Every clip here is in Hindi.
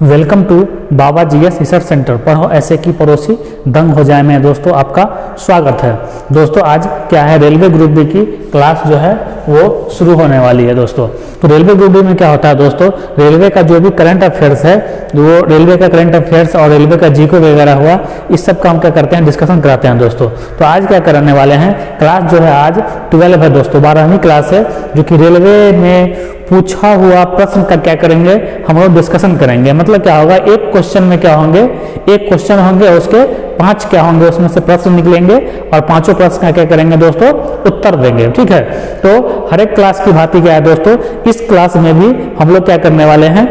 Welcome to Baba GS research centre. पढ़ो ऐसे की पड़ोसी दंग हो जाए में दोस्तों आपका स्वागत है। दोस्तों आज क्या है, रेलवे ग्रुप बी की क्लास जो है वो शुरू होने वाली है दोस्तों। तो रेलवे ग्रुप बी में क्या होता है दोस्तों, रेलवे का जो भी करंट अफेयर्स है, वो रेलवे का करंट अफेयर्स और रेलवे का जीको वगैरह हुआ, इस सब का हम क्या करते हैं, डिस्कशन कराते हैं दोस्तों। तो आज क्या करने वाले हैं, क्लास जो है आज 12 है दोस्तों, 12वीं क्लास है, जो कि रेलवे में पूछा हुआ प्रश्न का क्या करेंगे, हम लोग डिस्कशन करेंगे। मतलब क्या होगा, एक क्वेश्चन में क्या होंगे, एक क्वेश्चन होंगे, उसके 5 क्या होंगे, उसमें से प्रश्न निकलेंगे और पांचों प्रश्न का क्या करेंगे दोस्तों, उत्तर देंगे। ठीक है, तो हर एक क्लास की भांति क्या है दोस्तों, इस क्लास में भी हम लोग क्या करने वाले हैं,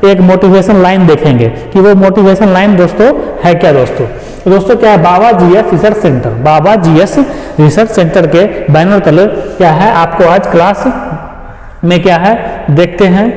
एक मोटिवेशन लाइन देखेंगे कि वो मोटिवेशन लाइन दोस्तों है क्या दोस्तों। तो दोस्तों क्या है, बाबा जीएस रिसर्च सेंटर, बाबा जीएस रिसर्च सेंटर के बैनर तले क्या है, आपको आज क्लास में क्या है देखते हैं।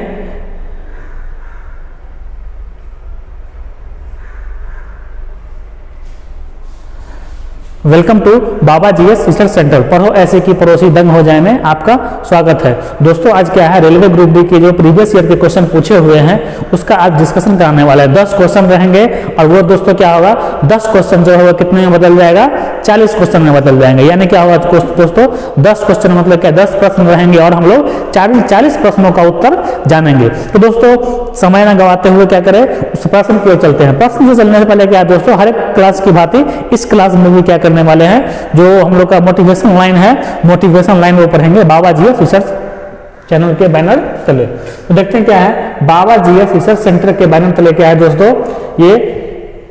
Welcome to Baba GS research centre, पढ़ो ऐसे की पड़ोसी दंग हो जाए में आपका स्वागत है दोस्तों। आज क्या है, रेलवे ग्रुप डी के जो प्रीवियस ईयर के क्वेश्चन पूछे हुए हैं उसका आज डिस्कशन कराने वाला है। 10 क्वेश्चन रहेंगे और वो दोस्तों क्या होगा, 10 क्वेश्चन जो है कितने में बदल जाएगा, 40 क्वेश्चन में बदल जाएंगे। यानी क्या होगा दोस्तों, 10 क्वेश्चन मतलब क्या, 10 प्रश्न रहेंगे और हम लोग 40 प्रश्नों का उत्तर जानेंगे। तो दोस्तों समय न गवाते हुए क्या करें, उस प्रश्न की ओर चलते हैं। प्रश्न से चलने से पहले क्या दोस्तों, हर एक क्लास की भांति इस क्लास में भी क्या करने वाले हैं, जो हम लोग का मोटिवेशन लाइन है, मोटिवेशन लाइन वो पढ़ेंगे बाबा जीएस रिसर्च चैनल के बैनर तले। तो देखते हैं क्या है, बाबा जीएस रिसर्च सेंटर के बैनर तले क्या है दोस्तों, ये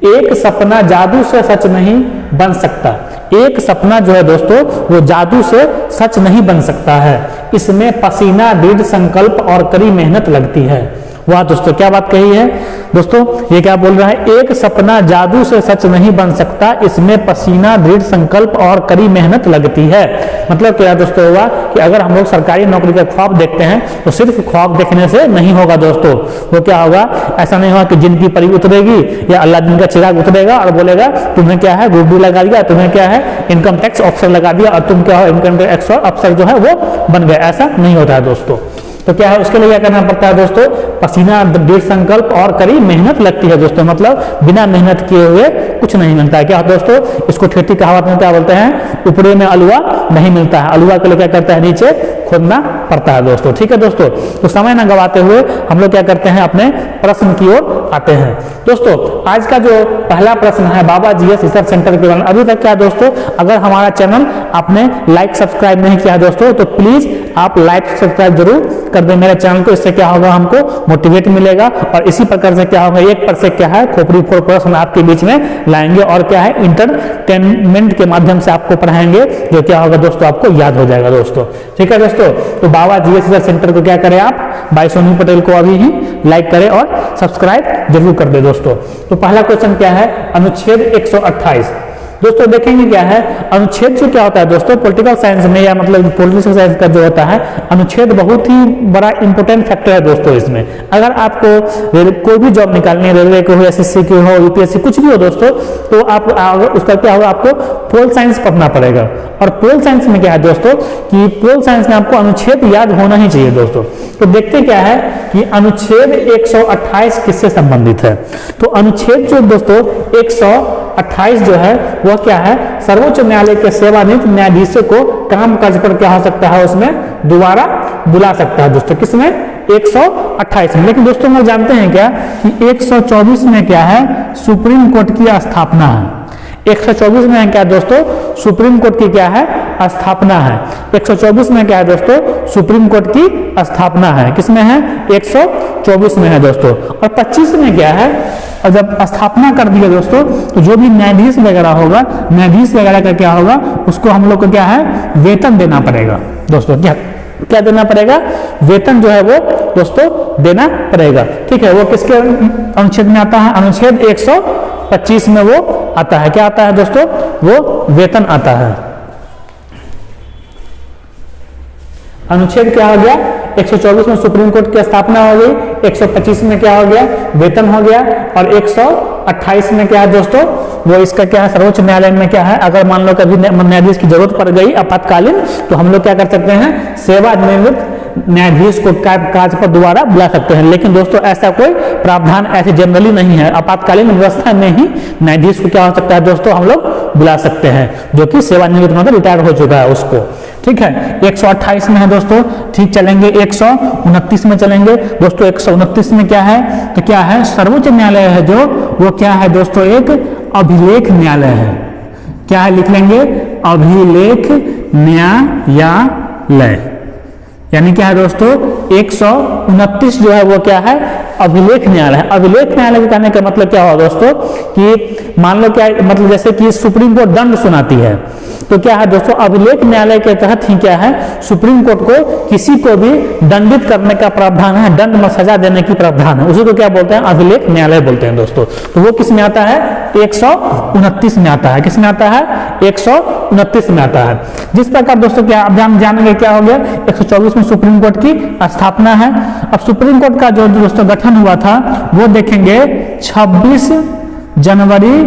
एक सपना जादू से सच नहीं बन सकता। एक सपना जो है दोस्तों वो जादू से सच नहीं बन सकता है, इसमें पसीना, दृढ़ संकल्प और कड़ी मेहनत लगती है। वाह दोस्तों, क्या बात कही है दोस्तों, ये क्या बोल रहा है, एक सपना जादू से सच नहीं बन सकता, इसमें पसीना, दृढ़ संकल्प और कड़ी मेहनत लगती है। मतलब क्या दोस्तों हुआ कि अगर हम लोग सरकारी नौकरी का ख्वाब देखते हैं तो सिर्फ ख्वाब देखने से नहीं होगा दोस्तों। वो क्या होगा, ऐसा नहीं होगा कि जिनकी परी उतरेगी या अल्लादीन का चिराग उतरेगा और बोलेगा तुम्हें क्या है, ग्रुप डी लगा दिया, तुम्हें क्या है, इनकम टैक्स ऑफिसर लगा दिया और तुम क्या हो, इनकम टैक्स अफसर जो है वो बन गए। ऐसा नहीं होता है दोस्तों। तो क्या है, उसके लिए क्या करना पड़ता है दोस्तों, पसीना, दृढ़ संकल्प और कड़ी मेहनत लगती है दोस्तों। मतलब बिना मेहनत किए हुए कुछ नहीं मिलता है। क्या दोस्तों, इसको ठेठी कहावत में क्या बोलते हैं, ऊपरे में अलुआ नहीं मिलता है, अलुआ के लिए क्या करता है, नीचे खोदना पड़ता है दोस्तों। ठीक है दोस्तों, तो समय न गवाते हुए हम लोग क्या करते हैं, अपने प्रश्न की ओर आते हैं दोस्तों। आज का जो पहला प्रश्न है, बाबा जीएस रिसर्च सेंटर के बारे में। अभी तक क्या दोस्तों, अगर हमारा चैनल आपने लाइक सब्सक्राइब नहीं किया है दोस्तों, तो प्लीज आप लाइक सब्सक्राइब जरूर कर दें मेरे चैनल को। इससे क्या होगा, हमको मोटिवेट मिलेगा और इसी प्रकार से क्या होगा, एक पर से क्या है, खोपड़ी फोड़ प्रश्न आपके बीच में लाएंगे और क्या है, इंटरटेनमेंट के माध्यम से आपको पढ़ाएंगे, जो क्या होगा दोस्तों, आपको याद हो जाएगा दोस्तों। ठीक है दोस्तों, तो बाबा जीएस रिसर्च सेंटर को क्या करें, आप भाई सोनी पटेल को अभी ही लाइक करें और सब्सक्राइब जरूर कर दे दोस्तों। तो पहला क्वेश्चन क्या है, अनुच्छेद 128 दोस्तों देखेंगे क्या है। अनुच्छेद जो क्या होता है दोस्तों, पॉलिटिकल साइंस में या मतलब पॉलिटिकल साइंस का जो होता है, अनुच्छेद बहुत ही बड़ा इंपॉर्टेंट फैक्टर है दोस्तों इसमें। अगर आपको कोई भी जॉब निकालनी है, रेलवे की हो, एसएससी की हो, यूपीएससी कुछ भी हो दोस्तों, तो आप उसका क्या होगा, आपको पोल साइंस पढ़ना पड़ेगा। और पोल साइंस में क्या है दोस्तों, कि पोल साइंस में आपको अनुच्छेद याद होना ही चाहिए दोस्तों। तो देखते क्या है कि अनुच्छेद 128 किससे संबंधित है। तो अनुच्छेद जो दोस्तों 128 जो है वह क्या है, सर्वोच्च न्यायालय के सेवानिवृत्त न्यायाधीशों को काम काज पर क्या हो सकता है, उसमें दोबारा बुला सकता है दोस्तों। किसमें, 128 में। लेकिन दोस्तों हम जानते हैं क्या कि 124 में क्या है, सुप्रीम कोर्ट की स्थापना है। 124 में क्या दोस्तों, सुप्रीम कोर्ट की क्या है, स्थापना है। 124 में क्या है दोस्तों, सुप्रीम कोर्ट की स्थापना है। किसमें है, 124 में है दोस्तों। और 25 में क्या है, और जब स्थापना कर दिया दोस्तों, तो जो भी न्यायाधीश वगैरह होगा, न्यायाधीश वगैरह का क्या होगा, उसको हम लोग को क्या है, वेतन देना पड़ेगा दोस्तों। क्या देना पड़ेगा, वेतन जो है वो दोस्तों देना पड़ेगा। ठीक है, वो किसके अनुच्छेद में आता है, अनुच्छेद 125 में वो आता है। क्या आता है दोस्तों, वो वेतन आता है। अनुच्छेद क्या हो गया, 124 में सुप्रीम कोर्ट की स्थापना हो गई, 125 में क्या हो गया, वेतन हो गया, और 128 में क्या है दोस्तों, वो इसका क्या है, सर्वोच्च न्यायालय में क्या है, अगर मान लो कभी न्यायाधीश की जरूरत पड़ गई आपातकालीन, तो हम लोग क्या कर सकते हैं, सेवानिवृत्त न्यायाधीश को काज पर दोबारा बुला सकते हैं। लेकिन दोस्तों ऐसा कोई प्रावधान ऐसे जनरली नहीं है। आपातकालीन व्यवस्था में ही न्यायाधीश को क्या हो सकता है दोस्तों, हम लोग बुला सकते हैं, जो कि सेवानिवृत्त मतलब रिटायर हो चुका है उसको। ठीक है, 128 में है दोस्तों। ठीक, चलेंगे 129 में चलेंगे दोस्तों। 129 में क्या है, तो क्या है, सर्वोच्च न्यायालय है जो, वो क्या है दोस्तों, एक अभिलेख न्यायालय है। क्या है, लिख लेंगे, अभिलेख न्यायालय। यानी क्या है दोस्तों, 129 जो है वो क्या है, अभिलेख न्यायालय है। अभिलेख न्यायालय के कहने का मतलब क्या हुआ दोस्तों, कि मान लो क्या मतलब, जैसे कि सुप्रीम कोर्ट दंड सुनाती है, तो क्या है दोस्तों, अभिलेख न्यायालय के तहत ही क्या है, सुप्रीम कोर्ट को किसी को भी दंडित करने का प्रावधान है, दंड में सजा देने की प्रावधान है, उसी को क्या बोलते हैं, अभिलेख न्यायालय बोलते हैं दोस्तों। तो वो किस में आता है, 129 में आता है। किस में आता है, 129 में आता है। जिस प्रकार दोस्तों क्या अब हम जानेंगे क्या हो गया, 124 में सुप्रीम कोर्ट की स्थापना है। अब सुप्रीम कोर्ट का जो दोस्तों गठन हुआ था वो देखेंगे 26 जनवरी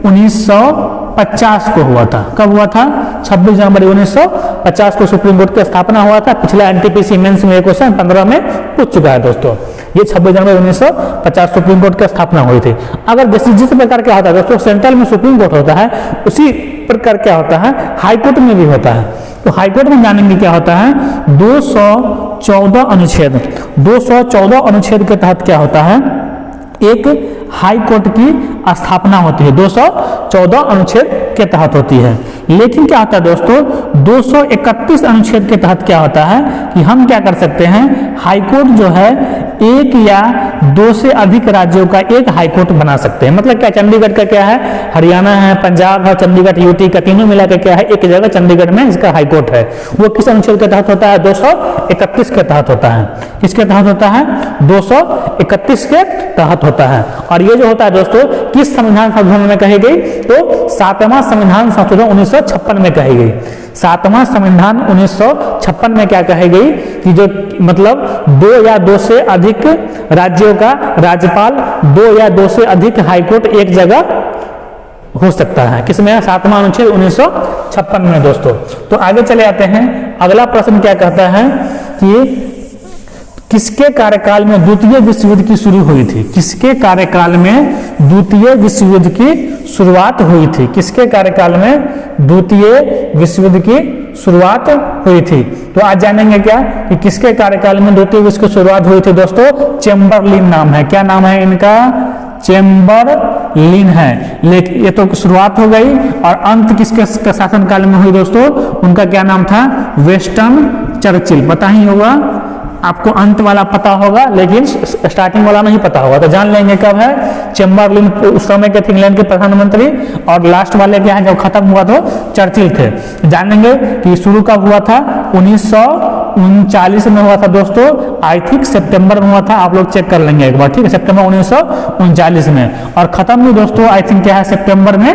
1950 को हुआ था। कब हुआ था, 26 जनवरी 1950 को सुप्रीम कोर्ट की स्थापना हुआ था। पिछला एनटीपीसी मेंस में क्वेश्चन 15 में पूछ चुका है दोस्तों। ये 26 जनवरी 1950 सुप्रीम कोर्ट की स्थापना हुई थी। अगर जिस प्रकार क्या होता है दोस्तों, सेंट्रल में सुप्रीम कोर्ट होता है, उसी प्रकार क्या होता है, हाई कोर्ट में भी होता है। तो हाई कोर्ट में जानेंगे क्या होता है, 214 अनुच्छेद, 214 अनुच्छेद के तहत क्या होता है, एक हाई कोर्ट की स्थापना होती है। 214 अनुच्छेद के तहत होती है। लेकिन क्या होता है दोस्तों, 231 अनुच्छेद के तहत क्या होता है कि हम क्या कर सकते हैं, हाई कोर्ट जो है एक या दो से अधिक राज्यों का एक हाई कोर्ट बना सकते हैं। मतलब क्या, चंडीगढ़ का क्या है, हरियाणा है, पंजाब है, चंडीगढ़ यूटी का तीनों मिलाकर क्या है, एक जगह चंडीगढ़ में इसका हाई कोर्ट है। वो किस अनुच्छेद के तहत होता है, 231 के तहत होता है। किसके तहत होता है, 231 के तहत होता है। और ये जो होता है दोस्तों किस संविधान संशोधन में कही गई, तो 7वां संविधान संशोधन 1956 में कही गई। 7वां संविधान 1956 में क्या कही गई कि जो मतलब 2 या 2 से अधिक राज्यों का राज्यपाल, 2 या 2 से अधिक हाईकोर्ट एक जगह हो सकता है। किसमें, 7वां अनुच्छेद 1956 में दोस्तों। तो आगे चले आते हैं। अगला प्रश्न क्या कहता है कि किसके कार्यकाल में द्वितीय विश्व युद्ध की शुरू हुई थी। किसके कार्यकाल में द्वितीय विश्व युद्ध की शुरुआत हुई थी। किसके कार्यकाल में द्वितीय विश्व युद्ध की शुरुआत हुई थी। तो आज जानेंगे क्या कि किसके कार्यकाल में द्वितीय विश्व की शुरुआत हुई थी दोस्तों। चेम्बरलिन नाम है। क्या नाम है इनका, चेम्बरलिन है। लेकिन ये तो शुरुआत हो गई। और अंत किसके शासनकाल में हुई दोस्तों, उनका क्या नाम था, विंस्टन चर्चिल। पता ही होगा आपको, अंत वाला पता होगा लेकिन स्टार्टिंग वाला नहीं पता होगा। तो जान लेंगे कब है, चेम्बरलिन उस समय के थे इंग्लैंड के प्रधानमंत्री। और लास्ट वाले क्या है, जब खत्म हुआ तो चर्चिल थे। जान लेंगे कि शुरू कब हुआ था, 1939 में हुआ था दोस्तों। आई थिंक सितंबर में हुआ था, आप लोग चेक कर लेंगे एक बार, ठीक है, सितंबर 1939 में। और खत्म भी दोस्तों आई थिंक क्या है, सितंबर में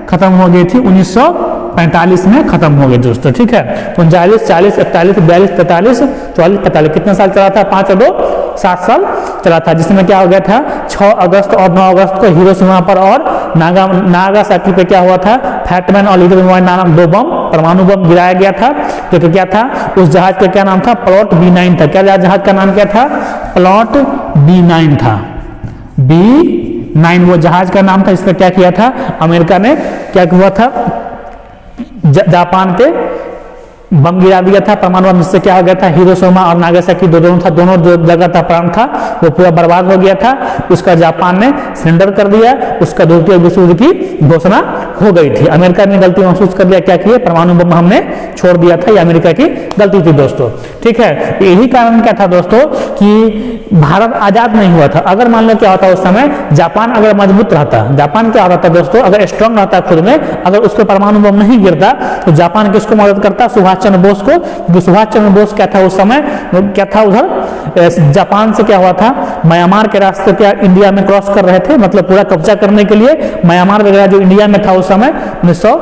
खत्म हो गई थी, 1945 में खत्म हो गई दोस्तों। ठीक है, 39, 40, 41, 42, 43, 44, 45 कितने साल चला था, 5 और 2 7 साल चला था। जिसमें क्या हो गया था, 6 अगस्त और 9 अगस्त को हिरोशिमा पर और नागासाकी पे क्या हुआ था, फैटमैन और लिटिल बॉय नामक 2 बम, परमाणु बम गिराया गया था। तो क्या था, उस जहाज का क्या नाम था, प्लॉट B9 था। क्या जहाज का नाम क्या था, प्लॉट B9 था। B9 वो जहाज का नाम था। इसका क्या किया था, अमेरिका ने क्या हुआ था, जापान पे बम गिरा दिया था, परमाणु बम, जिससे क्या हो गया था, हिरोशिमा और नागासाकी दोनों जो जगह था प्रांत था वो पूरा बर्बाद हो गया था। उसका जापान ने सरेंडर कर दिया। उसका द्वितीय विश्व युद्ध की घोषणा हो गई थी। अमेरिका ने गलती महसूस कर लिया, क्या किया, परमाणु बम हमने छोड़ दिया था, ये अमेरिका की गलती थी दोस्तों। ठीक है, यही कारण क्या था दोस्तों कि भारत आजाद नहीं हुआ था। अगर मान लो क्या होता उस समय, जापान अगर मजबूत रहता, जापान क्या होता दोस्तों, अगर स्ट्रांग रहता खुद में, अगर उसको परमाणु बम नहीं गिरता, तो जापान किसको मदद करता, सुभाष चंद्र बोस को। क्योंकि सुभाष चंद्र बोस क्या था उस समय, क्या था, उधर जापान से क्या हुआ था, म्यांमार के रास्ते क्या इंडिया में क्रॉस कर रहे थे, मतलब पूरा कब्जा करने के लिए। म्यांमार वगैरह जो इंडिया में था उस समय, 1900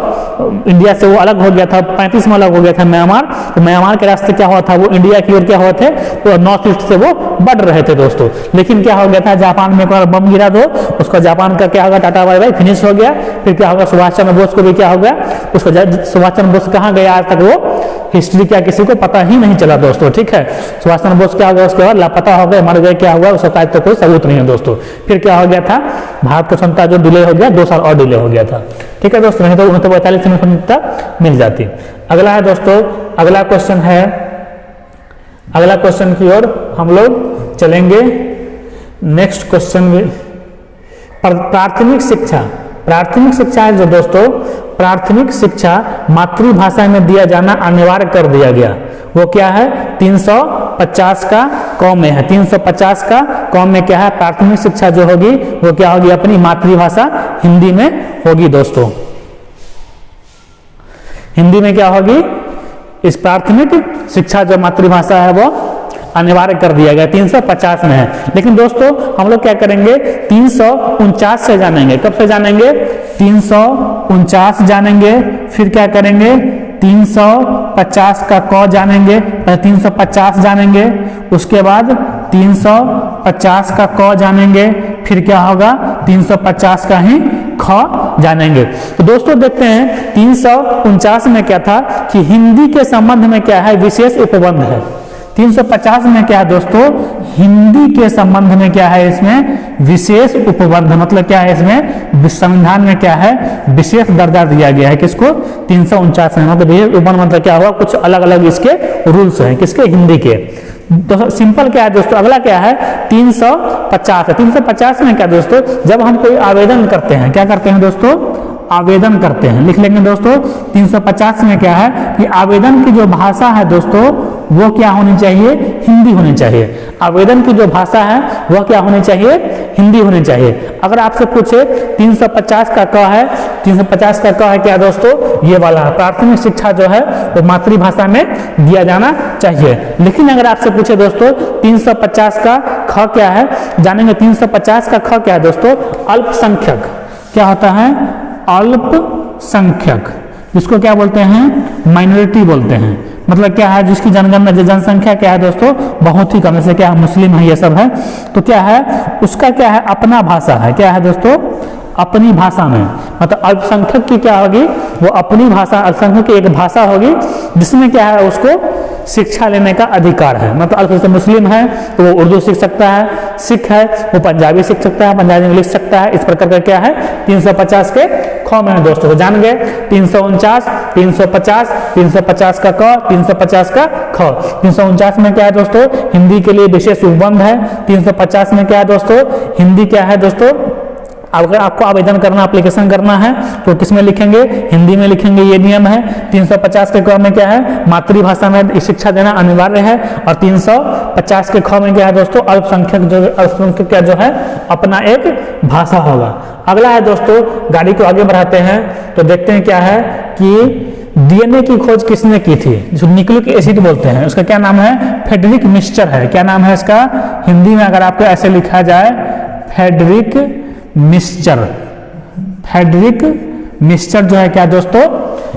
इंडिया से वो अलग हो गया था, 35 में अलग हो गया था म्यांमार। तो म्यांमार के रास्ते क्या हुआ था, वो इंडिया की ओर क्या हुए थे, तो नॉर्थ ईस्ट से वो बढ़ रहे थे दोस्तों। लेकिन क्या हो गया था, जापान में एक बार बम गिरा दो, उसका जापान का क्या होगा, टाटा बाय बाय, फिनिश हो गया। फिर क्या होगा, सुभाष चंद्र बोस को भी क्या हो गया, उसको सुभाष चंद्र बोस कहाँ गया, आज तक वो हिस्ट्री क्या किसी को पता ही नहीं चला दोस्तों, ठीक है। सुभाष चंद्र बोस क्या हो गया, उसके बाद लापता हो गए, मर गए, क्या हुआ उसका आज तो कोई सबूत नहीं है दोस्तों। फिर क्या हो गया था, भारत का स्वतंत्रता जो डिले हो गया, 2 साल और डिले हो गया था, ठीक है दोस्तों, नहीं तो 1942 में स्वतंत्रता मिल जाती। अगला है दोस्तों, अगला क्वेश्चन है, अगला क्वेश्चन की ओर हम लोग चलेंगे। नेक्स्ट क्वेश्चन, प्राथमिक शिक्षा, प्राथमिक शिक्षा है जो दोस्तों, प्राथमिक शिक्षा मातृभाषा में दिया जाना अनिवार्य कर दिया गया। वो क्या है, 350 का कॉम में है, 350 का कॉम में क्या है, प्राथमिक शिक्षा जो होगी वो क्या होगी, अपनी मातृभाषा हिंदी में होगी दोस्तों। हिंदी में क्या होगी, इस प्राथमिक शिक्षा जो मातृभाषा है वो अनिवार्य कर दिया गया, 350 में है। लेकिन दोस्तों हम लोग क्या करेंगे, 349 से जानेंगे। कब से जानेंगे, 349 जानेंगे, फिर क्या करेंगे, 350 का क जानेंगे, 350 जानेंगे, उसके बाद 350 का क जानेंगे, फिर क्या होगा, 350 का ही ख जानेंगे। तो दोस्तों देखते हैं 349 में क्या था कि हिंदी के संबंध में क्या है, विशेष उपबंध है। 350 में क्या है दोस्तों, हिंदी के संबंध में क्या है, इसमें विशेष उपबंध, मतलब क्या है, इसमें संविधान में क्या है, विशेष दर्जा दिया गया है। किसको, 349 में, मतलब विशेष उपबंध मतलब क्या हुआ, कुछ अलग अलग इसके रूल्स हैं, किसके, हिंदी के। तो सिंपल क्या है दोस्तों, अगला क्या है, 350 है। 350 में क्या दोस्तों, जब हम कोई आवेदन करते हैं, क्या करते हैं दोस्तों, आवेदन करते हैं, लिख लेंगे दोस्तों। 350 में क्या है कि आवेदन की जो भाषा है दोस्तों वो क्या होनी चाहिए, हिंदी होनी चाहिए। आवेदन की जो भाषा है वह क्या होनी चाहिए, हिंदी होनी चाहिए। अगर आपसे पूछे 350 का क है, 350 का क है क्या दोस्तों, ये वाला प्राथमिक शिक्षा जो है वो मातृभाषा में दिया जाना चाहिए। लेकिन अगर आपसे पूछे दोस्तों 350 का ख क्या है, जानेंगे 350 का ख क्या है दोस्तों, अल्पसंख्यक। क्या होता है, अल्पसंख्यक, जिसको क्या बोलते हैं, माइनॉरिटी बोलते हैं। मतलब क्या है, जिसकी जनगणना जनसंख्या क्या है दोस्तों, बहुत ही कम, जैसे क्या मुस्लिम है, ये सब है, तो क्या है उसका क्या है, अपना भाषा है। क्या है दोस्तों, अपनी भाषा में, मतलब अल्पसंख्यक की क्या होगी, वो अपनी भाषा, अल्पसंख्यक की एक भाषा होगी जिसमें क्या है उसको शिक्षा लेने का अधिकार है। मतलब अल्पसंख्यक मुस्लिम है तो वो उर्दू सीख सकता है, सिख है वो पंजाबी सीख सकता है, पंजाबी में लिख सकता है। इस प्रकार का क्या है 350 के ख में दोस्तों को जान गए। 349, 350, 350 का क, 350 का ख। 349 में क्या है दोस्तों, हिंदी के लिए विशेष उपबंध है। 350 में क्या है दोस्तों, हिंदी क्या है दोस्तों, अगर आपको आवेदन करना, एप्लीकेशन करना है तो किसमें लिखेंगे, हिंदी में लिखेंगे, ये नियम है। 350 के क में क्या है, मातृभाषा में शिक्षा देना अनिवार्य है। और 350 के ख में क्या है दोस्तों, अल्पसंख्यक क्या जो है अपना एक भाषा होगा। अगला है दोस्तों, गाड़ी को आगे बढ़ाते हैं तो देखते हैं क्या है कि डीएनए की खोज किसने की थी, जो न्यूक्लिक एसिड बोलते हैं, उसका क्या नाम है, फ्रेडरिक मिस्चर है। क्या नाम है इसका, हिंदी में अगर आपको ऐसे लिखा जाए, फ्रेडरिक मिस्चर। फ्रेडरिक मिस्चर जो है क्या दोस्तों,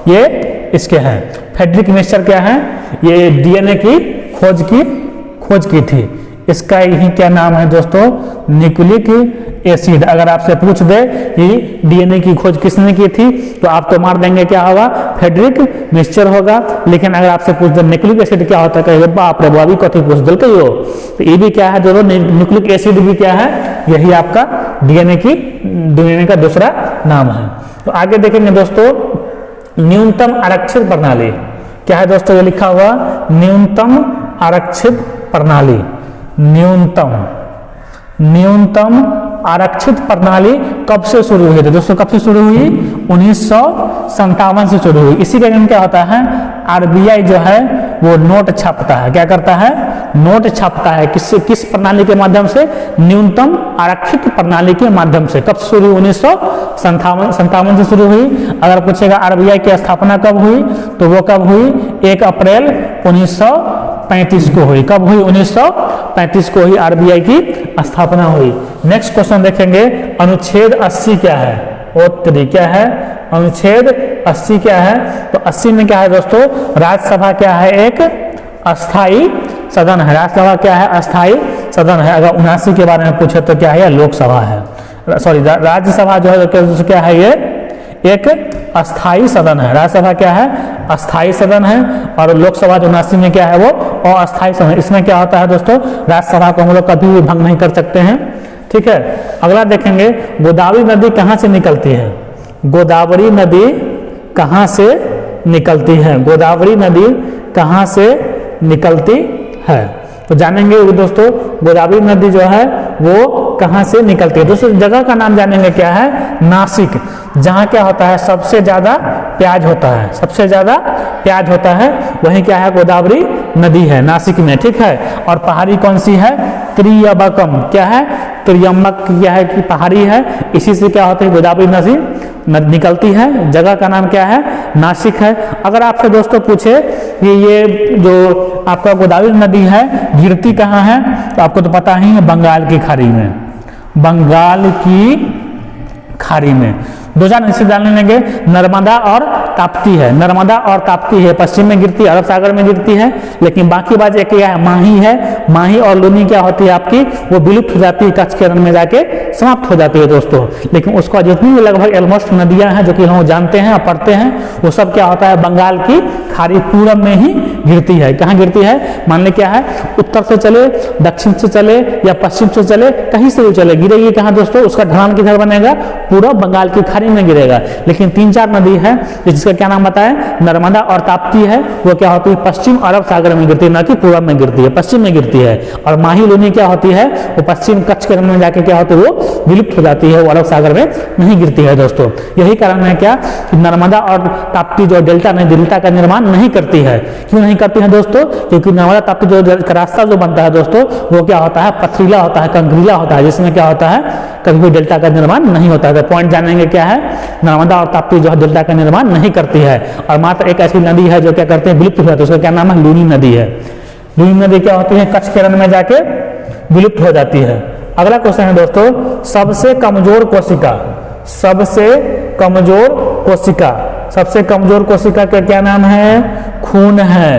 ये इसके हैं। फ्रेडरिक मिस्चर क्या है, ये डीएनए की खोज की थी। इसका ही क्या नाम है दोस्तों, न्यूक्लिक एसिड। अगर आपसे पूछ दे कि डीएनए की खोज किसने की थी तो आप तो मार देंगे क्या होगा, फ्रेडरिक मिस्चर होगा। लेकिन अगर आपसे पूछ दे न्यूक्लिक एसिड क्या होता है, कहेंगे बाप रे अभी कथी पूछ दिल के हो। तो ये भी क्या है दोस्तों, न्यूक्लिक एसिड भी क्या है, यही आपका डीएनए का दूसरा नाम है। तो आगे देखेंगे दोस्तों, न्यूनतम आरक्षित प्रणाली क्या है दोस्तों, ये लिखा हुआ न्यूनतम आरक्षित प्रणाली। न्यूनतम आरक्षित प्रणाली कब से शुरू हुई थी दोस्तों, कब से शुरू हुई, 1957 से शुरू हुई। इसी का कारण क्या होता है, आरबीआई जो है वो नोट छापता है। क्या करता है, नोट छापता है। किस प्रणाली के माध्यम से, न्यूनतम आरक्षित प्रणाली के माध्यम से। कब शुरू, 1957 से शुरू हुई। अगर पूछेगा आरबीआई की स्थापना कब हुई तो वो कब हुई, 1 अप्रैल 1935 को हुई। कब हुई, 1935 को ही आरबीआई की स्थापना हुई। नेक्स्ट क्वेश्चन देखेंगे, अनुच्छेद 80 क्या है, उत्तरी क्या है, अनुच्छेद 80 क्या है। तो 80 में क्या है दोस्तों, राज्यसभा क्या है, एक अस्थाई सदन है। राज्यसभा क्या है, अस्थाई सदन है। अगर 79 के बारे में पूछे तो क्या है, लोकसभा है, सॉरी राज्यसभा जो है क्या है, ये एक अस्थाई सदन है। राज्यसभा क्या है, अस्थाई सदन है, और लोकसभा 79 में क्या है वो अस्थाई सदन है। इसमें क्या होता है दोस्तों, राज्यसभा को हम लोग कभी भी भंग नहीं कर सकते हैं। ठीक है, अगला देखेंगे, गोदावरी नदी कहाँ से निकलती है? गोदावरी नदी कहाँ से निकलती है? गोदावरी नदी कहाँ से निकलती है? तो जानेंगे दोस्तों, गोदावरी नदी जो है वो कहाँ से निकलती है। दोस्तों जगह का नाम जानेंगे, क्या है? नासिक, जहाँ क्या होता है सबसे ज्यादा प्याज होता है, सबसे ज्यादा प्याज होता है, वहीं क्या है गोदावरी नदी है, नासिक में। ठीक है, और पहाड़ी कौन सी है? त्रियबकम, क्या है? त्रियम्बक, क्या है कि पहाड़ी है, इसी से क्या होती है गोदावरी नदी निकलती है। जगह का नाम क्या है? नासिक है। अगर आपसे दोस्तों पूछे कि ये जो आपका गोदावरी नदी है गिरती कहाँ है, तो आपको तो पता ही है, बंगाल की खाड़ी में, बंगाल की खाड़ी में। दो चार इससे जान लेंगे, नर्मदा और ताप्ती है, नर्मदा और ताप्ती है, पश्चिम में गिरती है, अरब सागर में गिरती है। लेकिन बाकी बात एक क्या है, माही है, माही और लूनी क्या होती है आपकी, वो विलुप्त हो जाती है, कच्छ के रण में जाके समाप्त हो जाती है दोस्तों। लेकिन उसका जितनी भी लगभग ऑलमोस्ट नदियां हैं जो कि हम जानते हैं और पढ़ते हैं, वो सब क्या होता है बंगाल की खाड़ी पूरब में ही गिरती है। कहाँ गिरती है? मान ले क्या है, उत्तर से चले, दक्षिण से चले या पश्चिम से चले, कहीं से भी चले, गिरेगी कहाँ दोस्तों? उसका ढलान किधर बनेगा? पूरब बंगाल की खाड़ी में गिरेगा। लेकिन 3-4 नदी है जिसका क्या नाम बताया, नर्मदा और ताप्ती है, वो क्या होती है पश्चिम अरब सागर में गिरती है, न कि पूरब में गिरती है, पश्चिम में गिरती है। और माही लूनी क्या होती है, वो पश्चिम कच्छ के रण में जाके क्या होती है, वो विलुप्त हो जाती है, वो अरब सागर में नहीं गिरती है दोस्तों। यही कारण है क्या कि नर्मदा और ताप्ती जो डेल्टा का निर्माण नहीं करती है। क्यों नहीं करती है दोस्तों? क्योंकि नर्मदा ताप्ती जो रास्ता जो बनता है दोस्तों, वो क्या होता है पथरीला होता है, कंकरीला होता है, जिसमें क्या होता है कभी भी डेल्टा का निर्माण नहीं होता है। तो पॉइंट जानेंगे क्या है, नर्मदा और ताप्ती जो है डेल्टा का निर्माण नहीं करती है, और मात्र एक ऐसी नदी है जो क्या करते हैं विलुप्त हो जाती है, उसका क्या नाम है, लूनी नदी है। लूनी नदी क्या होती है, कच्छ के रण में जाके विलुप्त हो जाती है। अगला क्वेश्चन है दोस्तों, सबसे कमजोर कोशिका, सबसे कमजोर कोशिका, सबसे कमजोर कोशिका का क्या नाम है, खून है,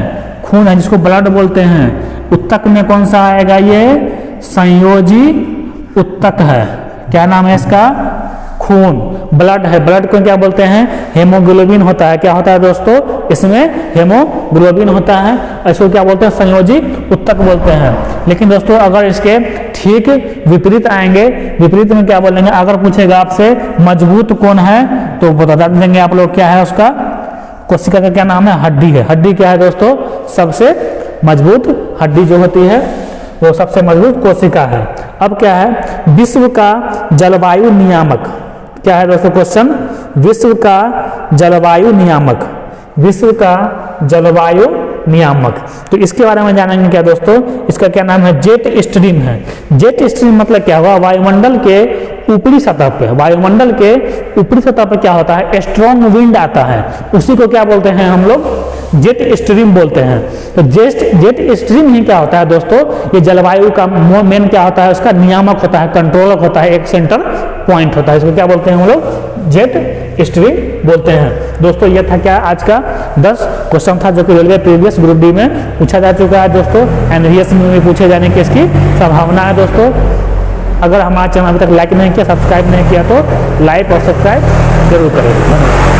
खून है, जिसको ब्लड बोलते हैं। उत्तक में कौन सा आएगा, ये संयोजी उत्तक है। क्या नाम है इसका, खून, ब्लड है। ब्लड को क्या बोलते हैं, हेमोग्लोबिन होता है। क्या होता है दोस्तों, इसमें हेमोग्लोबिन होता है, इसको क्या बोलते हैं, संयोजी उत्तक बोलते हैं। लेकिन दोस्तों अगर इसके ठीक विपरीत आएंगे, विपरीत में क्या बोलेंगे, अगर पूछेगा आपसे मजबूत कौन है, तो बता देंगे आप लोग क्या है उसका, कोशिका का क्या नाम है, हड्डी है। हड्डी क्या है दोस्तों, सबसे मजबूत हड्डी जो होती है वो सबसे मजबूत कोशिका है। अब क्या है, विश्व का जलवायु नियामक, क्या है दोस्तों क्वेश्चन, विश्व का जलवायु नियामक, विश्व का जलवायु नियामक। तो इसके बारे में जानेंगे क्या दोस्तों, इसका क्या नाम है, जेट स्ट्रीम है। जेट स्ट्रीम मतलब क्या हुआ, वायुमंडल के ऊपरी सतह पे, वायुमंडल के ऊपरी सतह पे क्या होता है, स्ट्रॉन्ग विंड आता है, उसी को क्या बोलते हैं हम लोग, जेट स्ट्रीम बोलते हैं। तो जेट स्ट्रीम ही क्या होता है दोस्तों, ये जलवायु का मेन क्या होता है, उसका नियामक होता है, कंट्रोलर होता है, एक सेंटर पॉइंट होता है, इसको क्या बोलते हैं हम लोग, जेट स्ट्रीम बोलते हैं। दोस्तों ये था क्या आज का 10 क्वेश्चन था जो कि रेलवे प्रीवियस ग्रुप डी में पूछा जा चुका है दोस्तों, एनवीएस में भी पूछे जाने की इसकी संभावना है दोस्तों। अगर हमारा चैनल अभी तक लाइक नहीं किया, सब्सक्राइब नहीं किया, तो लाइक और सब्सक्राइब जरूर करें। धन्यवाद।